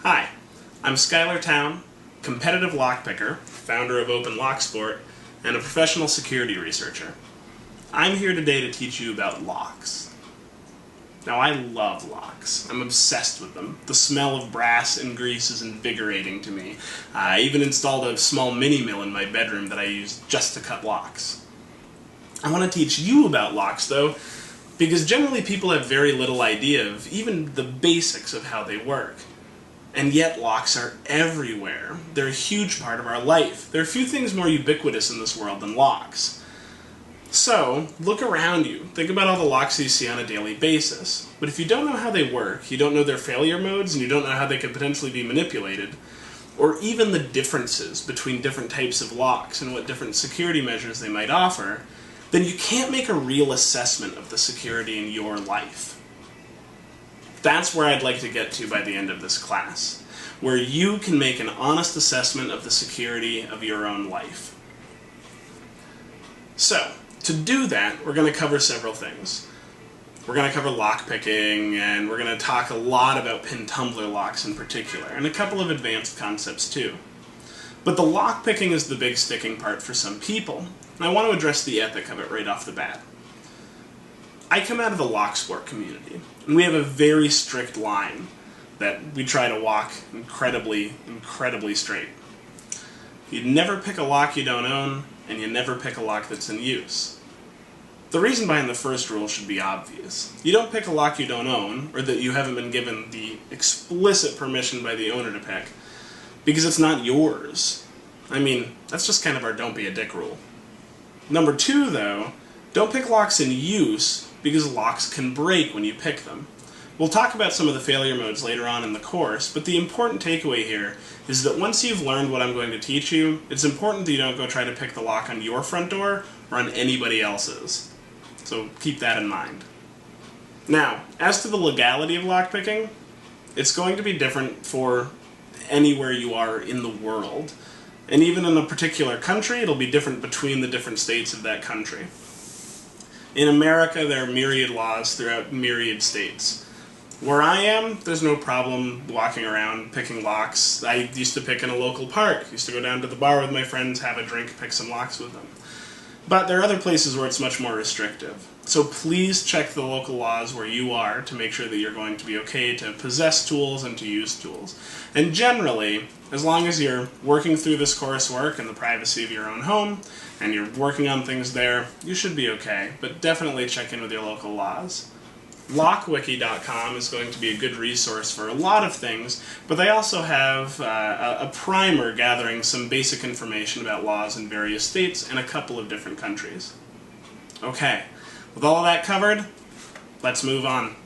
Hi, I'm Skylar Town, competitive lockpicker, founder of Open Lock Sport, and a professional security researcher. I'm here today to teach you about locks. Now, I love locks. I'm obsessed with them. The smell of brass and grease is invigorating to me. I even installed a small mini-mill in my bedroom that I use just to cut locks. I want to teach you about locks, though, because generally people have very little idea of even the basics of how they work. And yet locks are everywhere. They're a huge part of our life. There are few things more ubiquitous in this world than locks. So, look around you. Think about all the locks you see on a daily basis. But if you don't know how they work, you don't know their failure modes, and you don't know how they could potentially be manipulated, or even the differences between different types of locks and what different security measures they might offer, then you can't make a real assessment of the security in your life. That's where I'd like to get to by the end of this class, where you can make an honest assessment of the security of your own life. So, to do that, we're going to cover several things. We're going to cover lockpicking, and we're going to talk a lot about pin tumbler locks in particular, and a couple of advanced concepts too. But the lockpicking is the big sticking part for some people, and I want to address the ethic of it right off the bat. I come out of the lock sport community, and we have a very strict line that we try to walk incredibly straight. You never pick a lock you don't own, and you never pick a lock that's in use. The reason behind the first rule should be obvious. You don't pick a lock you don't own, or that you haven't been given the explicit permission by the owner to pick, because it's not yours. I mean, that's just kind of our don't be a dick rule. Number two, though, don't pick locks in use, because locks can break when you pick them. We'll talk about some of the failure modes later on in the course, but the important takeaway here is that once you've learned what I'm going to teach you, it's important that you don't go try to pick the lock on your front door or on anybody else's. So keep that in mind. Now, as to the legality of lockpicking, it's going to be different for anywhere you are in the world. And even in a particular country, it'll be different between the different states of that country. In America, there are myriad laws throughout myriad states. Where I am, there's no problem walking around picking locks. I used to pick in a local park. Used to go down to the bar with my friends, have a drink, pick some locks with them. But there are other places where it's much more restrictive. So please check the local laws where you are to make sure that you're going to be okay to possess tools and to use tools. And generally, as long as you're working through this coursework in the privacy of your own home, and you're working on things there, you should be okay. But definitely check in with your local laws. Lockwiki.com is going to be a good resource for a lot of things, but they also have a primer gathering some basic information about laws in various states and a couple of different countries. Okay, with all of that covered, let's move on.